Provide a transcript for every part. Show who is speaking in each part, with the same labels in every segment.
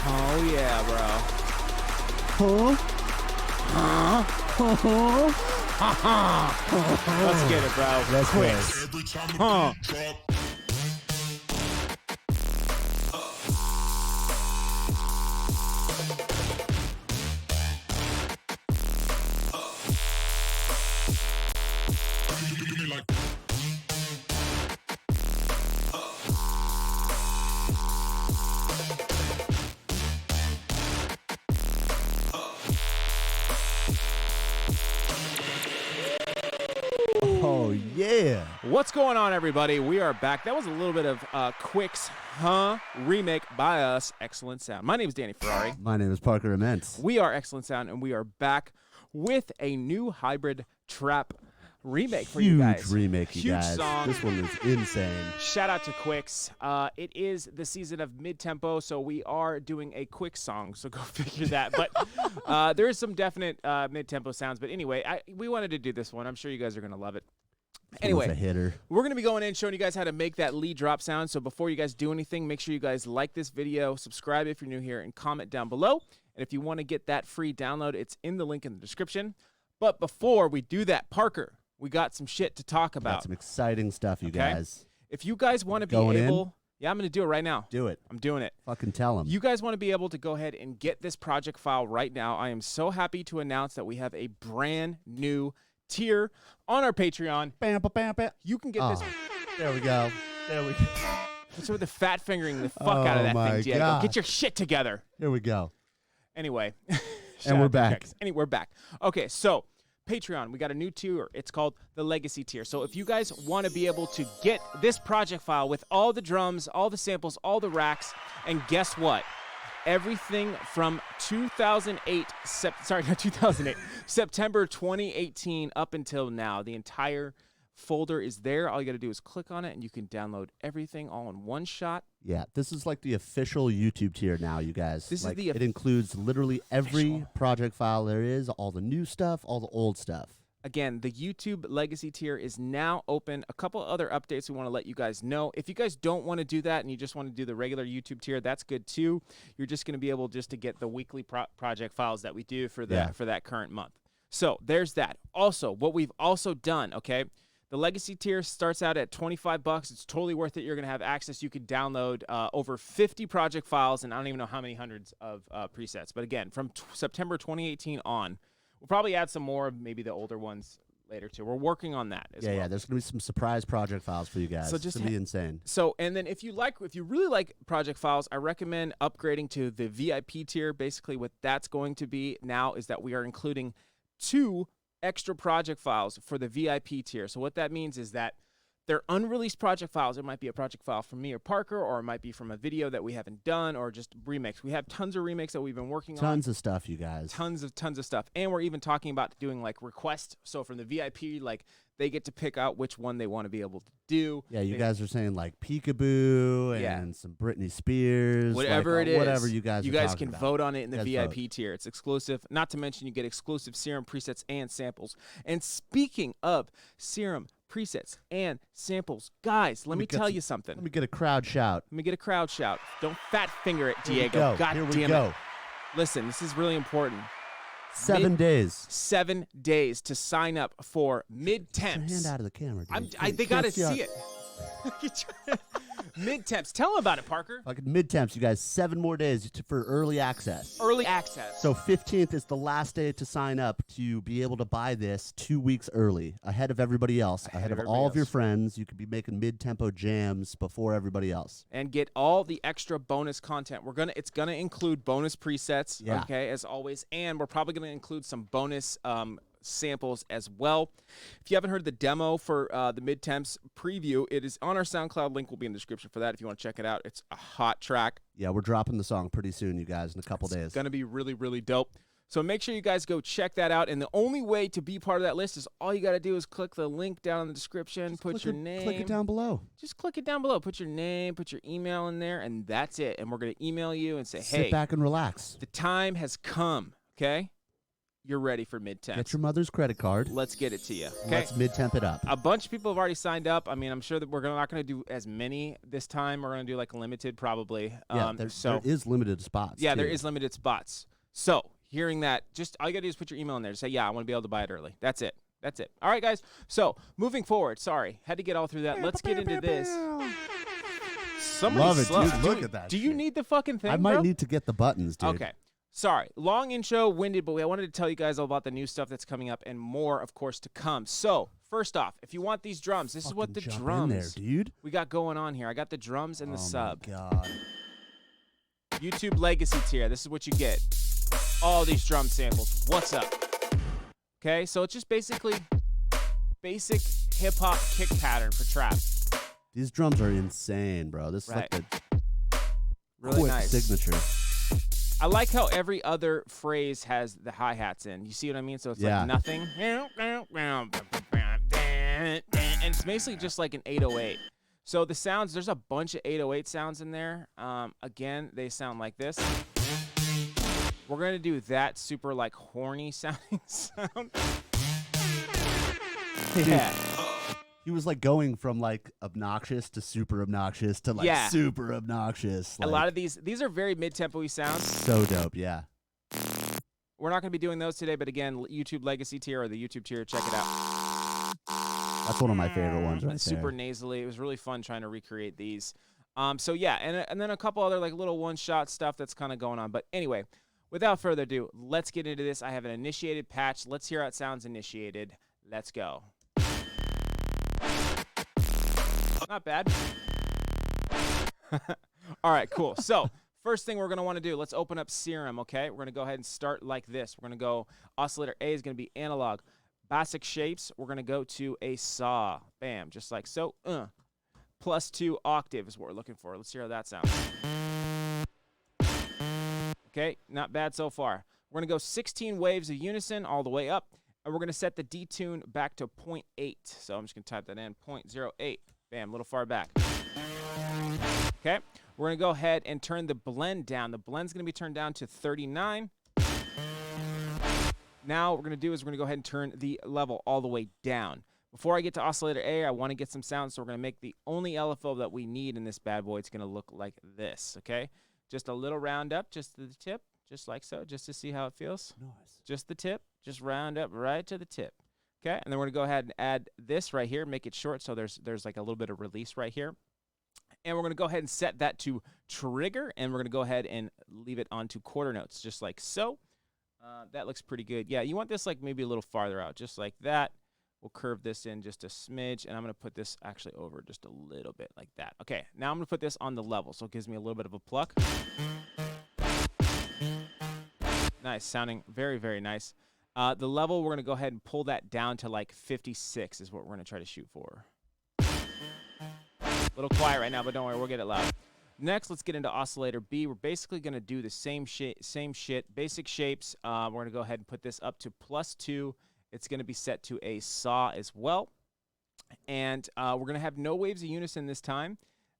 Speaker 1: Oh yeah, bro. Let's get it, bro.
Speaker 2: Let's
Speaker 1: QUIX.
Speaker 3: Every time
Speaker 1: Huh.
Speaker 3: the beat drop.
Speaker 2: Oh, yeah.
Speaker 1: What's going on, everybody? We are back. That was a little bit of QUIX remake by us, Excellent Sound. My name is Danny Ferrari.
Speaker 2: My name is Parker Immense.
Speaker 1: We are Excellent Sound, and we are back with a new hybrid trap remake for you guys.
Speaker 2: Huge remake, you
Speaker 1: Huge
Speaker 2: guys.
Speaker 1: song.
Speaker 2: This one is insane.
Speaker 1: Shout out to QUIX. It is the season of mid-tempo, so we are doing a QUIX song, so go figure that. But there is some definite mid-tempo sounds. But anyway, we wanted to do this one. I'm sure you guys are going to love it. Anyway,
Speaker 2: It's a hitter.
Speaker 1: we're going to be going in showing you guys how to make that lead drop sound. So before you guys do anything, make sure you guys like this video, subscribe if you're new here, and comment down below. And if you want to get that free download, it's in the link in the description. But before we do that, Parker, we got some shit to talk about.
Speaker 2: Got some exciting stuff, you guys.
Speaker 1: If you guys want to be
Speaker 2: Going in?
Speaker 1: able... Yeah, I'm going to do it right now.
Speaker 2: Do it.
Speaker 1: I'm doing it.
Speaker 2: Fucking tell them.
Speaker 1: You guys want to be able to go ahead and get this project file right now. I am so happy to announce that we have a brand new tier on our Patreon.
Speaker 2: Bam, ba, bam, bam.
Speaker 1: You can get this.
Speaker 2: There we go. There we go.
Speaker 1: What's with the fat fingering the fuck out of that
Speaker 2: my
Speaker 1: thing, Diego?
Speaker 2: God.
Speaker 1: Get your shit together.
Speaker 2: Here we go.
Speaker 1: Anyway.
Speaker 2: And we're back.
Speaker 1: We're back. Okay, so Patreon, we got a new tier. It's called the Legacy tier. So if you guys want to be able to get this project file with all the drums, all the samples, all the racks, and guess what? Everything from 2008, September 2018 up until now, the entire folder is there. All you got to do is click on it, and you can download everything all in one shot.
Speaker 2: Yeah, this is like the official YouTube tier now, you guys.
Speaker 1: This is
Speaker 2: like,
Speaker 1: the
Speaker 2: it includes literally every
Speaker 1: official.
Speaker 2: project file there is, all the new stuff, all the old stuff.
Speaker 1: Again, the YouTube Legacy tier is now open. A couple other updates we want to let you guys know. If you guys don't want to do that and you just want to do the regular YouTube tier, that's good too. You're just going to be able just to get the weekly project files that we do for that current month. So there's that. Also, what we've also done, okay, the Legacy tier starts out at $25. It's totally worth it. You're going to have access. You can download over 50 project files, and I don't even know how many hundreds of presets. But again, from September 2018 on, we'll probably add some more, maybe the older ones later too. We're working on that as well.
Speaker 2: Yeah, there's going to be some surprise project files for you guys.
Speaker 1: So
Speaker 2: It's
Speaker 1: just
Speaker 2: going to be insane.
Speaker 1: So, and then if you really like project files, I recommend upgrading to the VIP tier. Basically, what that's going to be now is that we are including 2 extra project files for the VIP tier. So what that means is that they're unreleased project files. It might be a project file from me or Parker, or it might be from a video that we haven't done, or just remakes. We have tons of remakes that we've been working on.
Speaker 2: Tons of stuff, you guys.
Speaker 1: Tons of stuff. And we're even talking about doing like requests. So from the VIP, like they get to pick out which one they want to be able to do.
Speaker 2: Yeah, you guys are saying like Peekaboo and some Britney Spears.
Speaker 1: Whatever
Speaker 2: like,
Speaker 1: it is.
Speaker 2: Whatever you guys
Speaker 1: can
Speaker 2: about.
Speaker 1: vote on it in the
Speaker 2: You guys
Speaker 1: VIP tier. It's exclusive. Not to mention you get exclusive Serum presets and samples. And speaking of Serum presets and samples, guys, let me tell you something.
Speaker 2: Let me get a crowd shout.
Speaker 1: Let me get a crowd shout. Don't fat finger it,
Speaker 2: Here
Speaker 1: Diego.
Speaker 2: we go.
Speaker 1: God
Speaker 2: Here we
Speaker 1: damn
Speaker 2: go.
Speaker 1: it. Listen, this is really important.
Speaker 2: 7 days.
Speaker 1: 7 days to sign up for
Speaker 2: Get your
Speaker 1: Midtemps.
Speaker 2: hand out of the camera, dude.
Speaker 1: They gotta see it. Midtemps. Tell them about it, Parker.
Speaker 2: Like Midtemps, you guys, 7 more days for early access.
Speaker 1: Early access.
Speaker 2: So 15th is the last day to sign up to be able to buy this 2 weeks early, ahead of everybody else, ahead of all of your friends. You could be making mid-tempo jams before everybody else.
Speaker 1: And get all the extra bonus content. It's gonna include bonus presets, okay, as always, and we're probably gonna include some bonus samples as well. If you haven't heard the demo for the Midtemps preview, it is on our SoundCloud. Link will be in the description for that if you want to check it out. It's a hot track.
Speaker 2: Yeah, we're dropping the song pretty soon, you guys, in a couple days.
Speaker 1: It's going to be really, really dope. So make sure you guys go check that out. And the only way to be part of that list is all you got to do is click the link down in the description, put your name.
Speaker 2: Click it down below.
Speaker 1: Just click it down below. Put your name, put your email in there, and that's it. And we're going to email you and say, hey,
Speaker 2: sit back and relax.
Speaker 1: the time has come, okay? you're ready for Midtemps.
Speaker 2: Get your mother's credit card.
Speaker 1: Let's get it to you. Okay?
Speaker 2: Let's mid-temp it up.
Speaker 1: A bunch of people have already signed up. I mean, I'm sure that we're not going to do as many this time. We're going to do like limited probably.
Speaker 2: Yeah, there is limited spots.
Speaker 1: Yeah,
Speaker 2: too.
Speaker 1: there is limited spots. So hearing that, just all you got to do is put your email in there. Say, yeah, I want to be able to buy it early. That's it. That's it. All right, guys. So moving forward, sorry, had to get all through that. Let's get into this.
Speaker 2: Love it, dude. Look at that.
Speaker 1: Do you need the fucking thing,
Speaker 2: I might
Speaker 1: bro?
Speaker 2: need to get the buttons, dude.
Speaker 1: Okay. Sorry. Long intro, winded, but I wanted to tell you guys all about the new stuff that's coming up and more, of course, to come. So, first off, if you want these drums, this is what the drums
Speaker 2: in there, dude.
Speaker 1: we got going on here. I got the drums and the sub.
Speaker 2: Oh, my God.
Speaker 1: YouTube Legacy tier. This is what you get. All these drum samples. What's up? Okay, so it's just basically basic hip-hop kick pattern for trap.
Speaker 2: These drums are insane, bro. This is like the
Speaker 1: really
Speaker 2: QUIX
Speaker 1: nice
Speaker 2: signature.
Speaker 1: I like how every other phrase has the hi-hats in. You see what I mean? So it's like nothing. And it's basically just like an 808. So the sounds, there's a bunch of 808 sounds in there. Again, they sound like this. We're going to do that super like horny sounding sound. Yeah.
Speaker 2: He was like going from like obnoxious to super obnoxious to like super obnoxious. Like,
Speaker 1: a lot of these are very mid-tempo-y sounds.
Speaker 2: So dope, yeah.
Speaker 1: We're not going to be doing those today, but again, YouTube Legacy tier or the YouTube tier, check it out.
Speaker 2: That's one of my favorite ones right there.
Speaker 1: Super nasally. It was really fun trying to recreate these. So yeah, and then a couple other like little one-shot stuff that's kind of going on. But anyway, without further ado, let's get into this. I have an initiated patch. Let's hear how it sounds initiated. Let's go. Not bad. All right, cool. So first thing we're going to want to do, let's open up Serum, okay? We're going to go ahead and start like this. We're going to go, oscillator A is going to be analog. Basic shapes, we're going to go to a saw. Bam, just like so. +2 octave is what we're looking for. Let's hear how that sounds. Okay, not bad so far. We're going to go 16 waves of unison all the way up. And we're going to set the detune back to 0.8. So I'm just going to type that in, 0.08. Bam, a little far back. Okay, we're going to go ahead and turn the blend down. The blend's going to be turned down to 39. Now what we're going to do is we're going to go ahead and turn the level all the way down. Before I get to oscillator A, I want to get some sound, so we're going to make the only LFO that we need in this bad boy. It's going to look like this, okay? Just a little round up, just to the tip, just like so, just to see how it feels. Nice. Just the tip, just round up right to the tip. Okay, and then we're going to go ahead and add this right here, make it short so there's like a little bit of release right here. And we're going to go ahead and set that to trigger, and we're going to go ahead and leave it onto quarter notes, just like so. That looks pretty good. Yeah, you want this like maybe a little farther out, just like that. We'll curve this in just a smidge, and I'm going to put this actually over just a little bit like that. Okay, now I'm going to put this on the level, so it gives me a little bit of a pluck. Nice, sounding very, very nice. The level, we're going to go ahead and pull that down to like 56 is what we're going to try to shoot for. A little quiet right now, but don't worry, we'll get it loud. Next, let's get into oscillator B. We're basically going to do the same shit, basic shapes. We're going to go ahead and put this up to +2. It's going to be set to a saw as well. And we're going to have no waves of unison this time.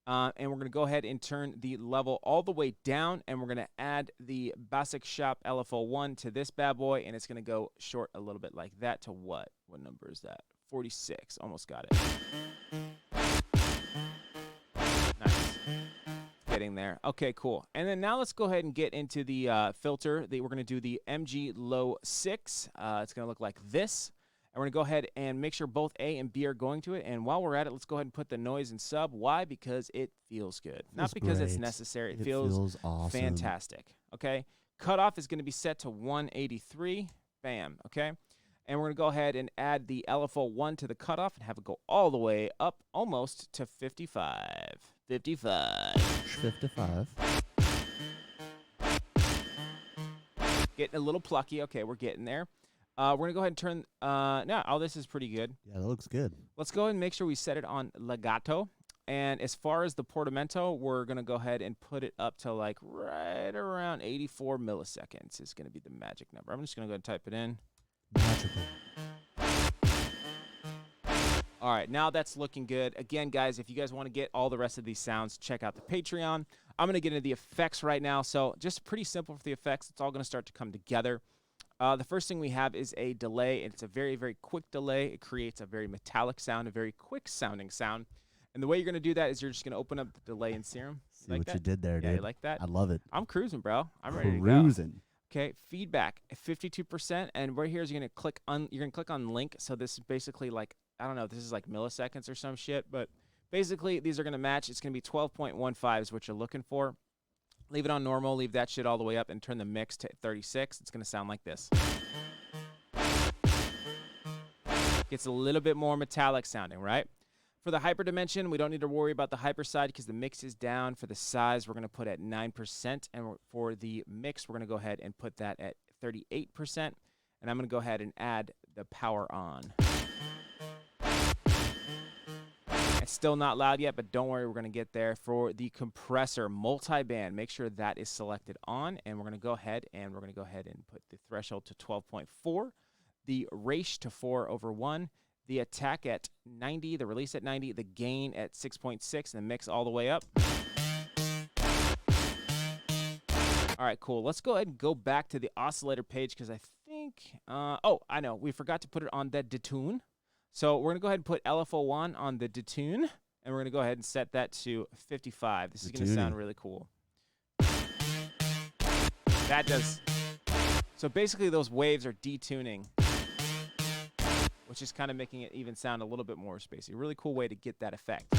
Speaker 1: And we're going to go ahead and turn the level all the way down, and we're going to add the Basic Shop LFO1 to this bad boy, and it's going to go short a little bit like that to what? What number is that? 46. Almost got it. Nice. Getting there. Okay, cool. And then now let's go ahead and get into the filter. We're going to do the MG Low 6. It's going to look like this. And we're going to go ahead and make sure both A and B are going to it. And while we're at it, let's go ahead and put the noise in sub. Why? Because it feels good. Not because it's necessary. It feels awesome. Fantastic. Okay? Cutoff is going to be set to 183. Bam. Okay? And we're going to go ahead and add the LFO1 to the cutoff and have it go all the way up almost to 55. 55. Getting a little plucky. Okay, we're getting there. We're going to go ahead and turn, all this is pretty good.
Speaker 2: Yeah, that looks good.
Speaker 1: Let's go ahead and make sure we set it on legato. And as far as the portamento, we're going to go ahead and put it up to like right around 84 milliseconds is going to be the magic number. I'm just going to go ahead and type it in.
Speaker 2: Magical.
Speaker 1: All right, now that's looking good. Again, guys, if you guys want to get all the rest of these sounds, check out the Patreon. I'm going to get into the effects right now. So just pretty simple for the effects. It's all going to start to come together. The first thing we have is a delay, and it's a very, very quick delay. It creates a very metallic sound, a very quick sounding sound. And the way you're going to do that is you're just going to open up the delay in Serum.
Speaker 2: See what you did there, dude.
Speaker 1: Yeah, you like that?
Speaker 2: I love it.
Speaker 1: I'm cruising, bro. I'm ready to go.
Speaker 2: Cruising.
Speaker 1: Okay, feedback, 52%, and right here is you're going to click on link. So this is basically like, I don't know, this is like milliseconds or some shit, but basically these are going to match. It's going to be 12.15 is what you're looking for. Leave it on normal, leave that shit all the way up, and turn the mix to 36. It's going to sound like this. Gets a little bit more metallic sounding, right? For the hyper dimension, we don't need to worry about the hyper side because the mix is down. For the size, we're going to put at 9%, and for the mix, we're going to go ahead and put that at 38%, and I'm going to go ahead and add the power on. It's still not loud yet, but don't worry, we're going to get there. For the compressor, multi-band, make sure that is selected on, and we're going to go ahead and put the threshold to 12.4, the ratio to 4/1, the attack at 90, the release at 90, the gain at 6.6, and the mix all the way up. All right, cool. Let's go ahead and go back to the oscillator page because I think, oh, I know, we forgot to put it on the detune. So we're going to go ahead and put LFO1 on the detune, and we're going to go ahead and set that to 55. This is going to sound really cool. That does. So basically those waves are detuning, which is kind of making it even sound a little bit more spacey. Really cool way to get that effect.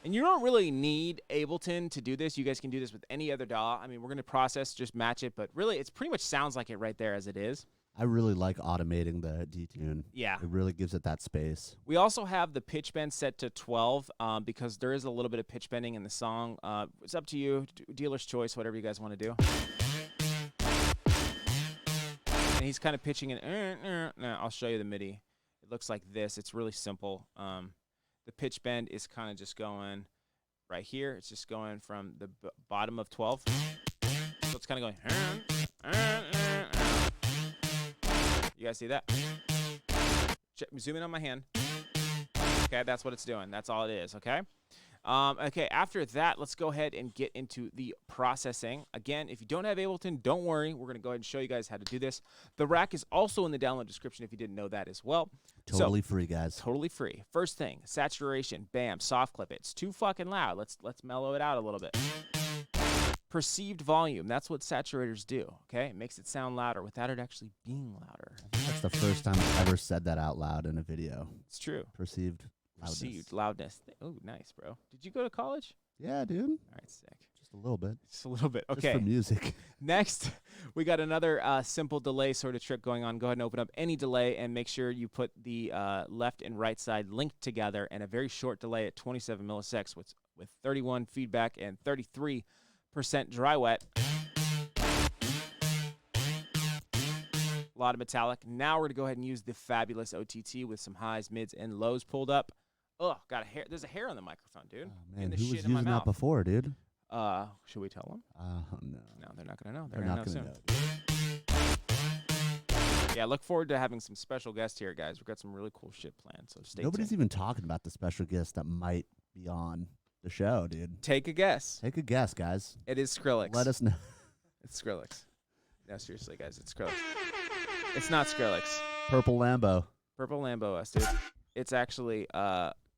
Speaker 1: And you don't really need Ableton to do this. You guys can do this with any other DAW. I mean, we're going to process, just match it, but really it pretty much sounds like it right there as it is.
Speaker 2: I really like automating the detune.
Speaker 1: Yeah.
Speaker 2: It really gives it that space.
Speaker 1: We also have the pitch bend set to 12 because there is a little bit of pitch bending in the song. It's up to you, dealer's choice, whatever you guys want to do. And he's kind of pitching an, I'll show you the MIDI. It looks like this. It's really simple. The pitch bend is kind of just going right here. It's just going from the bottom of 12. So it's kind of going, you guys see that? Zoom in on my hand. Okay, that's what it's doing. That's all it is, okay? Okay, after that, let's go ahead and get into the processing. Again, if you don't have Ableton, don't worry. We're going to go ahead and show you guys how to do this. The rack is also in the download description if you didn't know that as well.
Speaker 2: Totally free, guys.
Speaker 1: Totally free. First thing, saturation, bam, soft clip it. It's too fucking loud. Let's mellow it out a little bit. Perceived volume, that's what saturators do, okay? It makes it sound louder without it actually being louder.
Speaker 2: That's the first time I've ever said that out loud in a video.
Speaker 1: It's true.
Speaker 2: Perceived loudness.
Speaker 1: Perceived loudness. Oh, nice, bro. Did you go to college?
Speaker 2: Yeah, dude.
Speaker 1: All right, sick.
Speaker 2: Just a little bit.
Speaker 1: Just a little bit. Okay.
Speaker 2: Just for music.
Speaker 1: Next, we got another simple delay sort of trick going on. Go ahead and open up any delay and make sure you put the left and right side linked together, and a very short delay at 27 milliseconds with 31 feedback and 33% dry wet. A lot of metallic. Now we're going to go ahead and use the fabulous OTT with some highs, mids, and lows pulled up. Ugh, got a hair. There's a hair on the microphone, dude.
Speaker 2: Oh, man, who was using that before, dude?
Speaker 1: Should we tell them?
Speaker 2: No.
Speaker 1: No, they're not going to know.
Speaker 2: They're not going to
Speaker 1: know. Yeah, look forward to having some special guests here, guys. We've got some really cool shit planned, so stay tuned.
Speaker 2: Nobody's even talking about the special guest that might be on the show, dude.
Speaker 1: Take a guess.
Speaker 2: Take a guess, guys.
Speaker 1: It is Skrillex.
Speaker 2: Let us know.
Speaker 1: It's Skrillex. No, seriously, guys, it's Skrillex. It's not Skrillex.
Speaker 2: Purple Lambo.
Speaker 1: Purple Lambo, us, dude. It's actually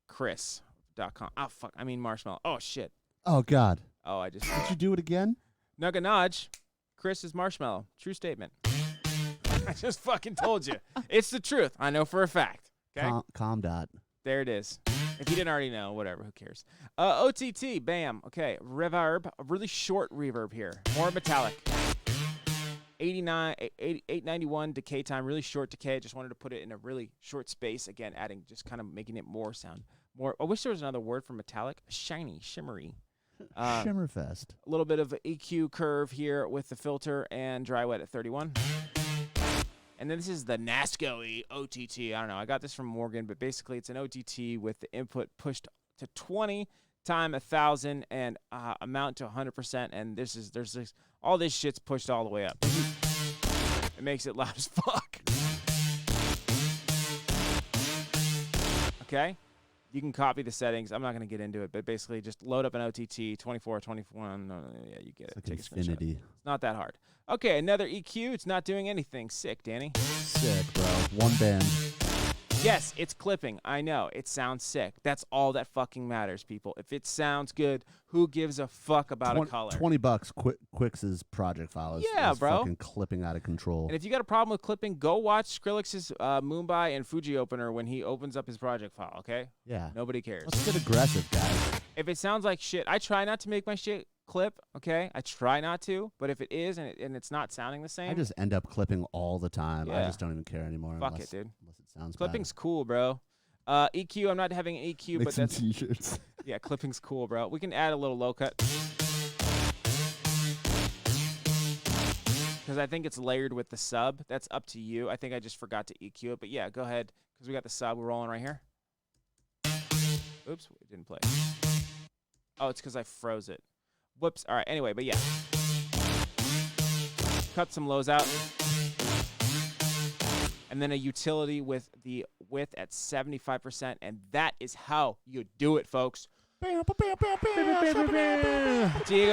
Speaker 1: Chris.com. Oh, fuck. I mean Marshmallow. Oh, shit.
Speaker 2: Oh, God.
Speaker 1: Oh, I just...
Speaker 2: Did you do it again?
Speaker 1: Nugga Nudge. Chris is Marshmallow. True statement. I just fucking told you. It's the truth. I know for a fact. Okay?
Speaker 2: Comdot.
Speaker 1: There it is. If you didn't already know, whatever, who cares? OTT, bam. Okay, reverb, a really short reverb here. More metallic. 891 decay time, really short decay. Just wanted to put it in a really short space. Again, adding, just kind of making it more sound. More. I wish there was another word for metallic. Shiny, shimmery.
Speaker 2: Shimmerfest.
Speaker 1: A little bit of EQ curve here with the filter and dry wet at 31. And then this is the NASCO OTT. I don't know. I got this from Morgan, but basically it's an OTT with the input pushed to 20 time 1,000 and amount to 100%. And there's this, all this shit's pushed all the way up. It makes it loud as fuck. Okay. You can copy the settings. I'm not going to get into it, but basically just load up an OTT, 24, 21. No, yeah, you get it.
Speaker 2: Like
Speaker 1: Take
Speaker 2: infinity.
Speaker 1: It's not that hard. Okay, another EQ. It's not doing anything. Sick, Danny.
Speaker 2: Sick, bro. One band.
Speaker 1: Yes, it's clipping. I know. It sounds sick. That's all that fucking matters, people. If it sounds good, who gives a fuck about a color?
Speaker 2: $20 QUIX's project file is,
Speaker 1: Yeah,
Speaker 2: is
Speaker 1: bro.
Speaker 2: fucking clipping out of control.
Speaker 1: And if you got a problem with clipping, go watch Skrillex's Mumbai and Fuji opener when he opens up his project file, okay?
Speaker 2: Yeah.
Speaker 1: Nobody cares.
Speaker 2: Let's get aggressive, guys.
Speaker 1: If it sounds like shit, I try not to make my shit clip, okay? I try not to, but if it is and it's not sounding the same,
Speaker 2: I just end up clipping all the time.
Speaker 1: Yeah.
Speaker 2: I just don't even care anymore.
Speaker 1: Fuck
Speaker 2: unless,
Speaker 1: it, dude.
Speaker 2: Unless it sounds
Speaker 1: clipping's cool, bro. EQ, I'm not having an EQ,
Speaker 2: Make
Speaker 1: but
Speaker 2: some
Speaker 1: that's
Speaker 2: t-shirts.
Speaker 1: yeah, clipping's cool, bro. We can add a little low cut because I think it's layered with the sub. That's up to you. I think I just forgot to EQ it, but yeah, go ahead because we got the sub. We're rolling right here. Oops, it didn't play. Oh, it's because I froze it. Whoops. All right. Anyway, but yeah, cut some lows out. And then a utility with the width at 75%, and that is how you do it, folks. Diego,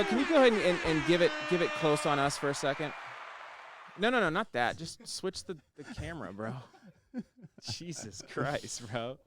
Speaker 1: can you go ahead and give it close on us for a second? No, not that. Just switch the camera, bro. Jesus Christ, bro.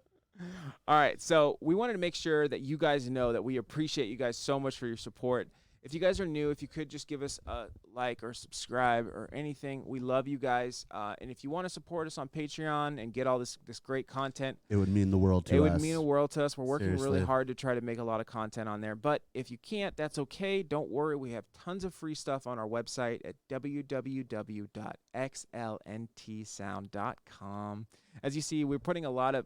Speaker 1: All right, so we wanted to make sure that you guys know that we appreciate you guys so much for your support. If you guys are new, if you could just give us a like or subscribe or anything, we love you guys. And if you want to support us on Patreon and get all this great content,
Speaker 2: it would mean the world to us.
Speaker 1: It would mean the world to us. We're working
Speaker 2: Seriously.
Speaker 1: really hard to try to make a lot of content on there. But if you can't, that's okay. Don't worry. We have tons of free stuff on our website at www.xlntsound.com. As you see, we're putting a lot of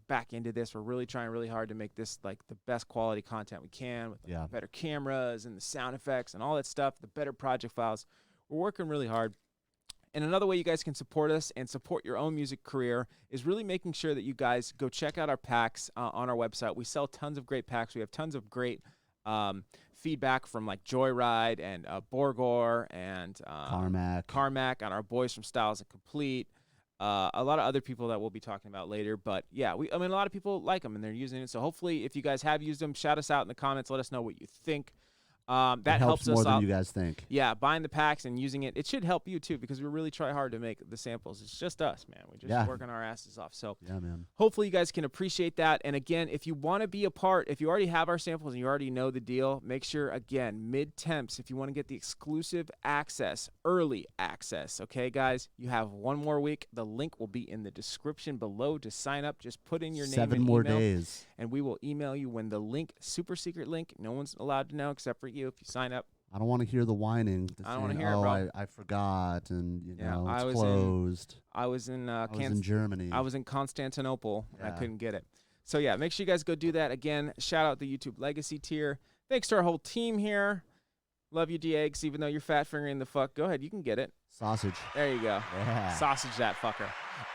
Speaker 1: back into this. We're really trying really hard to make this like the best quality content we can with like, better cameras and the sound effects and all that stuff, the better project files. We're working really hard. And another way you guys can support us and support your own music career is really making sure that you guys go check out our packs on our website. We sell tons of great packs. We have tons of great feedback from like Joyride and Borgor and Carmack and our boys from Styles and Complete. A lot of other people that we'll be talking about later, but yeah, a lot of people like them and they're using it. So hopefully, if you guys have used them, shout us out in the comments. Let us know what you think. That helps us
Speaker 2: more than
Speaker 1: out.
Speaker 2: You guys think.
Speaker 1: Yeah, buying the packs and using it. It should help you too because we really try hard to make the samples. It's just us, man. We're just working our asses off. So
Speaker 2: yeah, man.
Speaker 1: Hopefully you guys can appreciate that. And again, if you want to be a part, if you already have our samples and you already know the deal, make sure, again, Midtemps, if you want to get the exclusive access, early access, okay, guys, you have one more week. The link will be in the description below to sign up. Just put in your name and
Speaker 2: 7 more
Speaker 1: email,
Speaker 2: days.
Speaker 1: and we will email you when the link, super secret link, no one's allowed to know except for you if you sign up.
Speaker 2: I don't want to hear the whining.
Speaker 1: I don't want to hear
Speaker 2: it,
Speaker 1: bro.
Speaker 2: I forgot, and
Speaker 1: I
Speaker 2: it's
Speaker 1: was
Speaker 2: closed.
Speaker 1: I was in
Speaker 2: Germany.
Speaker 1: I was in Constantinople. And I couldn't get it. So yeah, make sure you guys go do that. Again, shout out the YouTube Legacy tier. Thanks to our whole team here. Love you, Diegs. Even though you're fat fingering the fuck, go ahead. You can get it.
Speaker 2: Sausage.
Speaker 1: There you go.
Speaker 2: Yeah.
Speaker 1: Sausage that fucker.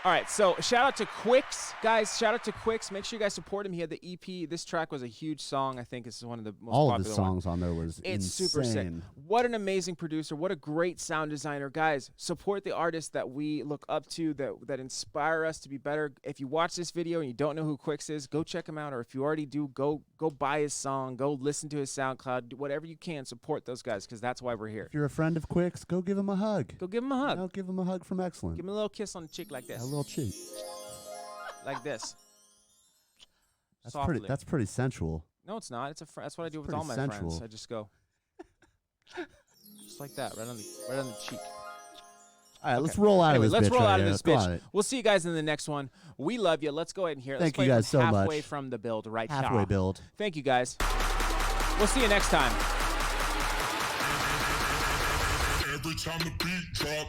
Speaker 1: All right, so shout out to QUIX. Guys, shout out to QUIX. Make sure you guys support him. He had the EP. This track was a huge song. I think this is one of the most popular
Speaker 2: All of the songs on there was
Speaker 1: It's
Speaker 2: insane.
Speaker 1: super sick. What an amazing producer. What a great sound designer. Guys, support the artists that we look up to, that inspire us to be better. If you watch this video and you don't know who QUIX is, go check him out. Or if you already do, go buy his song. Go listen to his SoundCloud. Do whatever you can. Support those guys because that's why we're here.
Speaker 2: If you're a friend of QUIX, go give him a hug.
Speaker 1: Go give him a hug.
Speaker 2: Give him a hug from Excellent.
Speaker 1: Give him a little kiss on the cheek like this.
Speaker 2: A little cheek.
Speaker 1: Like this.
Speaker 2: That's pretty sensual.
Speaker 1: No, it's not. That's what I do with
Speaker 2: pretty
Speaker 1: all my
Speaker 2: sensual.
Speaker 1: friends. I just go just like that, right on the cheek.
Speaker 2: All right, let's roll out of this bitch.
Speaker 1: Let's roll out
Speaker 2: right
Speaker 1: of this
Speaker 2: here.
Speaker 1: bitch. We'll see you guys in the next one. We love you. Let's go ahead and hear it.
Speaker 2: Thank
Speaker 1: Let's
Speaker 2: you
Speaker 1: play
Speaker 2: guys so much.
Speaker 1: halfway from the build right now.
Speaker 2: Halfway build.
Speaker 1: Thank you guys. We'll see you next time.
Speaker 3: Every time the beat drop.